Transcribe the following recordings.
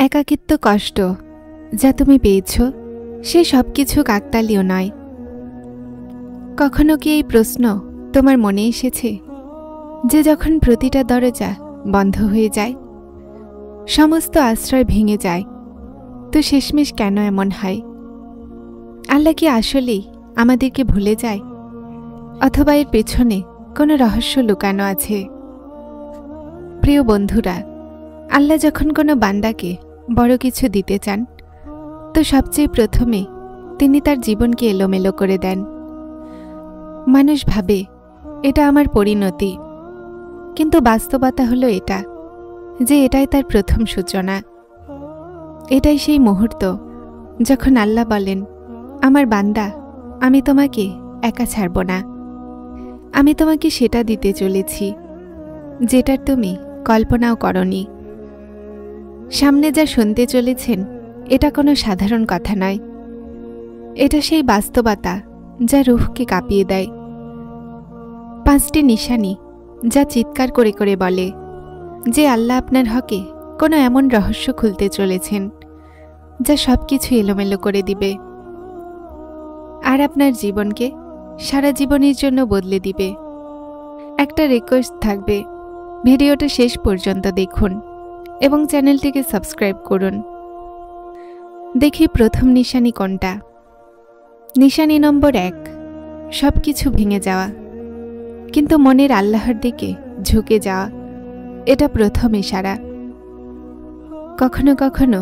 একাকিত্ব কষ্ট যা তুমি পেয়েছ সে সব কিছু কাকতালীয় নয়। কখনো কি এই প্রশ্ন তোমার মনে এসেছে যে যখন প্রতিটা দরজা বন্ধ হয়ে যায়, সমস্ত আশ্রয় ভেঙে যায়, তো শেষমেশ কেন এমন হয়? আল্লাহ কি আসলেই আমাদেরকে ভুলে যায়, অথবা এর পেছনে কোনো রহস্য লুকানো আছে? প্রিয় বন্ধুরা, আল্লাহ যখন কোনো বান্দাকে বড় কিছু দিতে চান, তো সবচেয়ে প্রথমে তিনি তার জীবনকে এলোমেলো করে দেন। মানুষ ভাবে এটা আমার পরিণতি, কিন্তু বাস্তবতা হলো এটা যে এটাই তার প্রথম সূচনা। এটাই সেই মুহূর্ত যখন আল্লাহ বলেন, আমার বান্দা, আমি তোমাকে একা ছাড়ব না। আমি তোমাকে সেটা দিতে চলেছি যেটার তুমি কল্পনাও করনি। সামনে যা শুনতে চলেছেন এটা কোনো সাধারণ কথা নয়। এটা সেই বাস্তবতা যা রূহকে কাঁপিয়ে দেয়। 5টি নিশানি যা চিৎকার করে করে বলে যে আল্লাহ আপনার হকে কোনো এমন রহস্য খুলতে চলেছেন যা সব কিছু এলোমেলো করে দিবে, আর আপনার জীবনকে সারা জীবনের জন্য বদলে দিবে। একটা রিকোয়েস্ট থাকবে, ভিডিওটা শেষ পর্যন্ত দেখুন এবং চ্যানেলটিকে সাবস্ক্রাইব করুন। দেখি প্রথম নিশানি কোনটা। নিশানি নম্বর 1, সব কিছু ভেঙে যাওয়া কিন্তু মনের আল্লাহর দিকে ঝুঁকে যাওয়া। এটা প্রথম ইশারা। কখনো কখনো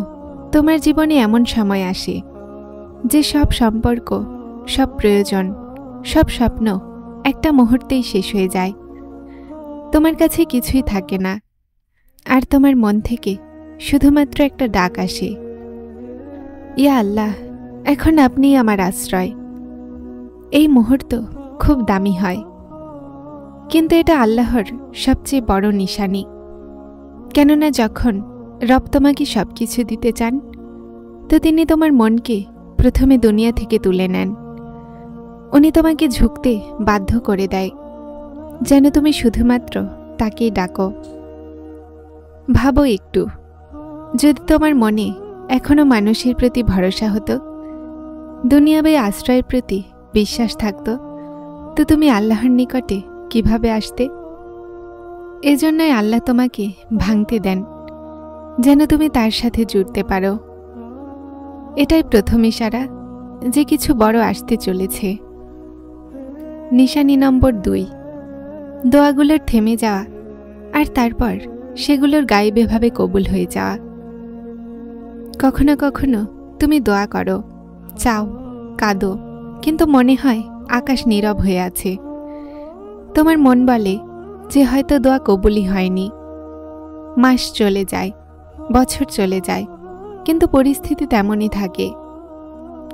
তোমার জীবনে এমন সময় আসে যে সব সম্পর্ক, সব প্রয়োজন, সব স্বপ্ন একটা মুহূর্তেই শেষ হয়ে যায়। তোমার কাছে কিছুই থাকে না, আর তোমার মন থেকে শুধুমাত্র একটা ডাক আসে, ইয়া আল্লাহ, এখন আপনিই আমার আশ্রয়। এই মুহূর্ত খুব দামি হয়, কিন্তু এটা আল্লাহর সবচেয়ে বড় নিশানি। কেননা যখন রব তোমাকে সব কিছু দিতে চান, তো তিনি তোমার মনকে প্রথমে দুনিয়া থেকে তুলে নেন। উনি তোমাকে ঝুঁকতে বাধ্য করে দেয় যেন তুমি শুধুমাত্র তাকেই ডাকো। ভাবো একটু, যদি তোমার মনে এখনো মানুষের প্রতি ভরসা হতো, দুনিয়াবী আশ্রয়ের প্রতি বিশ্বাস থাকত, তো তুমি আল্লাহর নিকটে কিভাবে আসতে? এজন্যই আল্লাহ তোমাকে ভাঙতে দেন যেন তুমি তার সাথে জুড়তে পারো। এটাই প্রথম ইশারা যে কিছু বড় আসতে চলেছে। নিশানি নম্বর 2, দোয়াগুলোর থেমে যাওয়া আর তারপর সেগুলোর গায়েবীভাবে কবুল হয়ে যাওয়া। কখনো কখনো তুমি দোয়া করো, চাও, কাঁদো, কিন্তু মনে হয় আকাশ নীরব হয়ে আছে। তোমার মন বলে যে হয়তো দোয়া কবুলই হয়নি। মাস চলে যায়, বছর চলে যায়, কিন্তু পরিস্থিতি তেমনই থাকে।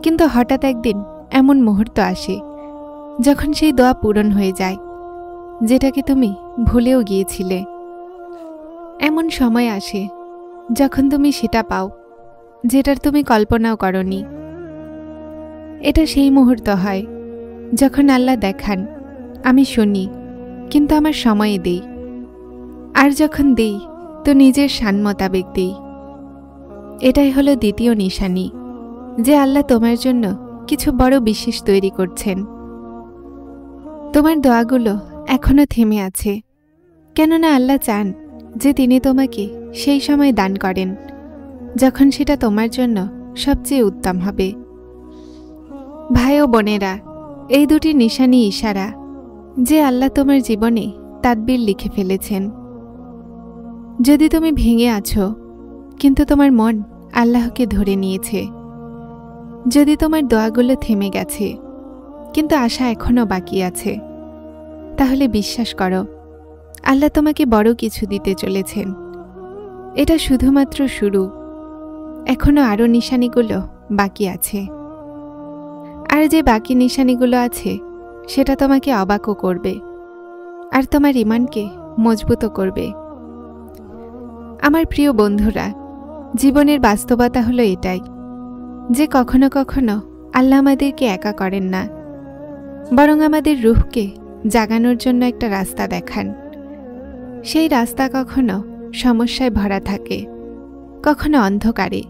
কিন্তু হঠাৎ একদিন এমন মুহূর্ত আসে যখন সেই দোয়া পূরণ হয়ে যায়, যেটাকে তুমি ভুলেও গিয়েছিলে। এমন সময় আসে যখন তুমি সেটা পাও যেটার তুমি কল্পনাও করনি। এটা সেই মুহূর্ত হয় যখন আল্লাহ দেখান, আমি শুনি কিন্তু আমার সময়ে দেই, আর যখন দেই তো নিজের শান মোতাবেক দেই। এটাই হলো দ্বিতীয় নিশানি যে আল্লাহ তোমার জন্য কিছু বড় বিশেষ তৈরি করছেন। তোমার দোয়াগুলো এখনো থেমে আছে, কেননা আল্লাহ চান যে তিনি তোমাকে সেই সময় দান করেন যখন সেটা তোমার জন্য সবচেয়ে উত্তম হবে। ভাই ও বোনেরা, এই দুটি নিশানি ইশারা যে আল্লাহ তোমার জীবনে তাদবীর লিখে ফেলেছেন। যদি তুমি ভেঙে আছো কিন্তু তোমার মন আল্লাহকে ধরে নিয়েছে, যদি তোমার দোয়াগুলো থেমে গেছে কিন্তু আশা এখনো বাকি আছে, তাহলে বিশ্বাস করো, আল্লাহ তোমাকে বড় কিছু দিতে চলেছেন। এটা শুধুমাত্র শুরু, এখনো আরও নিশানিগুলো বাকি আছে। আর যে বাকি নিশানিগুলো আছে সেটা তোমাকে অবাকও করবে আর তোমার ঈমানকে মজবুত করবে। আমার প্রিয় বন্ধুরা, জীবনের বাস্তবতা হলো এটাই যে কখনো কখনো আল্লাহ আমাদেরকে একা করেন না, বরং আমাদের রূহকে জাগানোর জন্য একটা রাস্তা দেখান। সেই রাস্তা কখনো সমস্যায় ভরা থাকে, কখনো অন্ধকারে,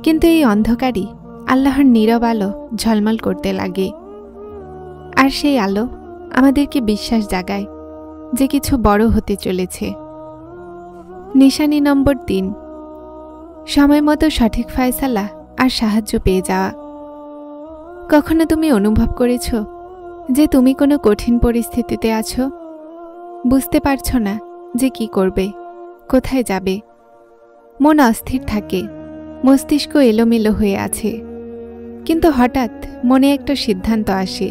কিন্তু এই অন্ধকারই আল্লাহর নীরব আলো ঝলমল করতে লাগে। আর সেই আলো আমাদেরকে বিশ্বাস জাগায় যে কিছু বড় হতে চলেছে। নিশানি নম্বর 3, সময় মতো সঠিক ফয়সালা আর সাহায্য পেয়ে যাওয়া। কখনো তুমি অনুভব করেছ যে তুমি কোনো কঠিন পরিস্থিতিতে আছো, বুঝতে পারছ না যে কি করবে, কোথায় যাবে, মন অস্থির থাকে, মস্তিষ্ক এলোমেলো হয়ে আছে, কিন্তু হঠাৎ মনে একটা সিদ্ধান্ত আসে,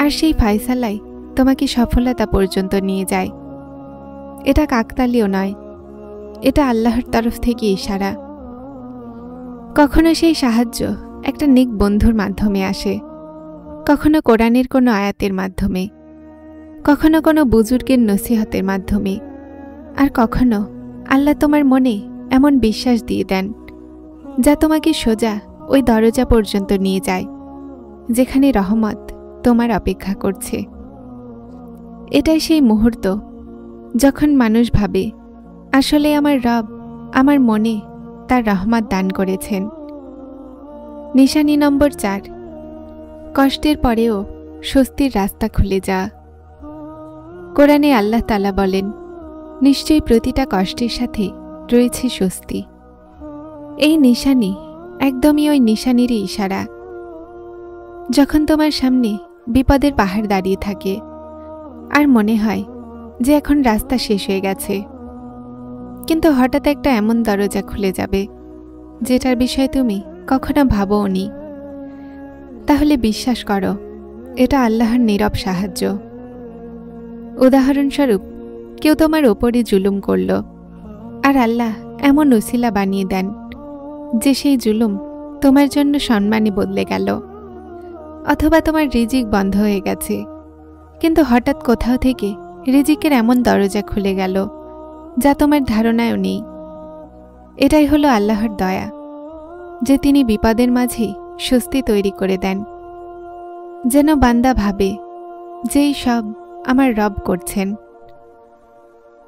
আর সেই ফয়সালাই তোমাকে সফলতা পর্যন্ত নিয়ে যায়। এটা কাকতালীয় নয়, এটা আল্লাহর তরফ থেকে ইশারা। কখনো সেই সাহায্য একটা নেক বন্ধুর মাধ্যমে আসে, কখনো কোরআনের কোনো আয়াতের মাধ্যমে, কখনো কোনো বুজুর্গের নসিহতের মাধ্যমে, আর কখনো আল্লাহ তোমার মনে এমন বিশ্বাস দিয়ে দেন যা তোমাকে সোজা ওই দরজা পর্যন্ত নিয়ে যায় যেখানে রহমত তোমার অপেক্ষা করছে। এটাই সেই মুহূর্ত যখন মানুষ ভাবে, আসলে আমার রব আমার মনে তার রহমত দান করেছেন। নিশানি নম্বর 4, কষ্টের পরেও স্বস্তির রাস্তা খুলে যা। কোরআনে আল্লাহ তাআলা বলেন, নিশ্চয়ই প্রতিটা কষ্টের সাথে রয়েছে স্বস্তি। এই নিশানি একদমই ওই নিশানিরই ইশারা। যখন তোমার সামনে বিপদের পাহাড় দাঁড়িয়ে থাকে আর মনে হয় যে এখন রাস্তা শেষ হয়ে গেছে, কিন্তু হঠাৎ একটা এমন দরজা খুলে যাবে যেটার বিষয়ে তুমি কখনো ভাবোনি, তাহলে বিশ্বাস করো এটা আল্লাহর নীরব সাহায্য। উদাহরণস্বরূপ, কেউ তোমার ওপরে জুলুম করল, আর আল্লাহ এমন উসিলা বানিয়ে দেন যে সেই জুলুম তোমার জন্য সম্মানে বদলে গেল। অথবা তোমার রিজিক বন্ধ হয়ে গেছে, কিন্তু হঠাৎ কোথাও থেকে রিজিকের এমন দরজা খুলে গেল যা তোমার ধারণায়ও নেই। এটাই হলো আল্লাহর দয়া, যে তিনি বিপদের মাঝেই স্বস্তি তৈরি করে দেন, যেন বান্দা ভাবে যে এই সব আমার রব করছেন,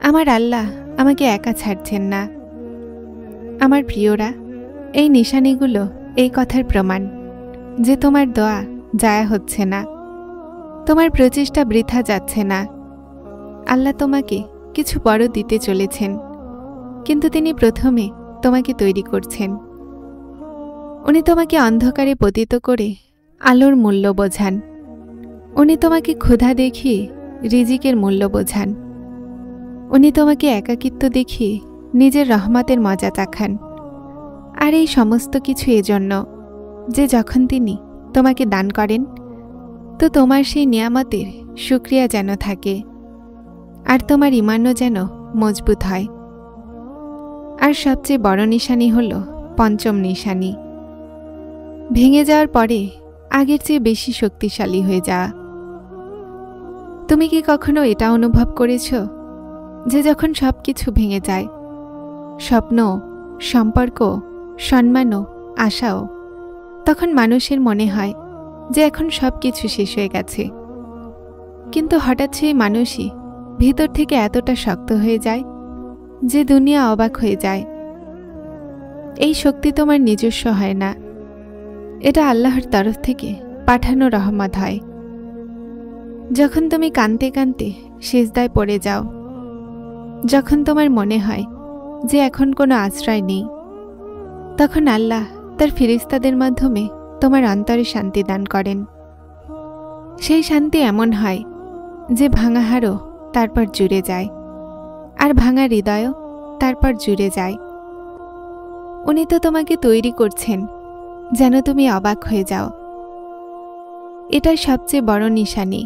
আমার আল্লাহ আমাকে একা ছাড়ছেন না। আমার প্রিয়রা, এই নিশানিগুলো এই কথার প্রমাণ যে তোমার দোয়া জায়া হচ্ছে না, তোমার প্রচেষ্টা বৃথা যাচ্ছে না। আল্লাহ তোমাকে কিছু বড় দিতে চলেছেন, কিন্তু তিনি প্রথমে তোমাকে তৈরি করছেন। উনি তোমাকে অন্ধকারে পতিত করে আলোর মূল্য বোঝান। উনি তোমাকে ক্ষুধা দেখিয়ে রিজিকের মূল্য বোঝান। উনি তোমাকে একাকিত্ব দেখিয়ে নিজের রহমতের মজা চাখান। আর এই সমস্ত কিছু এজন্য যে যখন তিনি তোমাকে দান করেন, তো তোমার সেই নিয়ামতের শুকরিয়া যেন থাকে, আর তোমার ঈমানও যেন মজবুত হয়। আর সবচেয়ে বড় নিশানি হল পঞ্চম নিশানি, ভেঙে যাওয়ার পরে আগের চেয়ে বেশি শক্তিশালী হয়ে যাওয়া। তুমি কি কখনো এটা অনুভব করেছ যে যখন সবকিছু ভেঙে যায়, স্বপ্ন, সম্পর্ক, সম্মানও, আশাও, তখন মানুষের মনে হয় যে এখন সবকিছু শেষ হয়ে গেছে, কিন্তু হঠাৎ সেই মানুষই ভিতর থেকে এতটা শক্ত হয়ে যায় যে দুনিয়া অবাক হয়ে যায়। এই শক্তি তোমার নিজস্ব হয় না, এটা আল্লাহর তরফ থেকে পাঠানো রহমত হয়। যখন তুমি কাঁদতে কাঁদতে সিজদায় পড়ে যাও, যখন তোমার মনে হয় যে এখন কোনো আশ্রয় নেই, তখন আল্লাহ তার ফেরেশতাদের মাধ্যমে তোমার অন্তরে শান্তি দান করেন। সেই শান্তি এমন হয় যে ভাঙা হাড়ও তারপর জুড়ে যায়, আর ভাঙা হৃদয়ও তারপর জুড়ে যায়। উনি তো তোমাকে তৈরি করছেন যেন তুমি অবাক হয়ে যাও। এটাই সবচেয়ে বড় নিশানি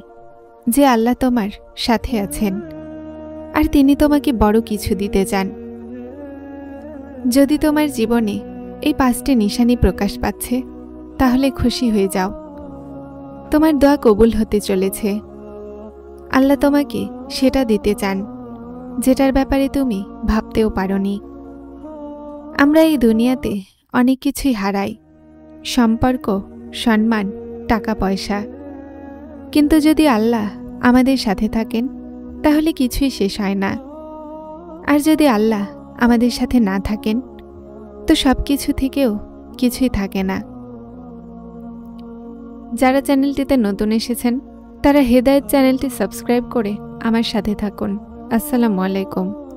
যে আল্লাহ তোমার সাথে আছেন, আর তিনি তোমাকে বড় কিছু দিতে চান। যদি তোমার জীবনে এই 5টি নিশানি প্রকাশ পাচ্ছে, তাহলে খুশি হয়ে যাও। তোমার দোয়া কবুল হতে চলেছে। আল্লাহ তোমাকে সেটা দিতে চান যেটার ব্যাপারে তুমি ভাবতেও পারোনি। আমরা এই দুনিয়াতে অনেক কিছুই হারাই, সম্পর্ক, সম্মান, টাকা পয়সা, কিন্তু যদি আল্লাহ আমাদের সাথে থাকেন তাহলে কিছুই শেষ হয় না। আর যদি আল্লাহ আমাদের সাথে না থাকেন তো সব কিছু থেকেও কিছুই থাকে না। যারা চ্যানেলটিতে নতুন এসেছেন তারা হেদায়েত চ্যানেলটি সাবস্ক্রাইব করে আমার সাথে থাকুন। আসসালামু আলাইকুম।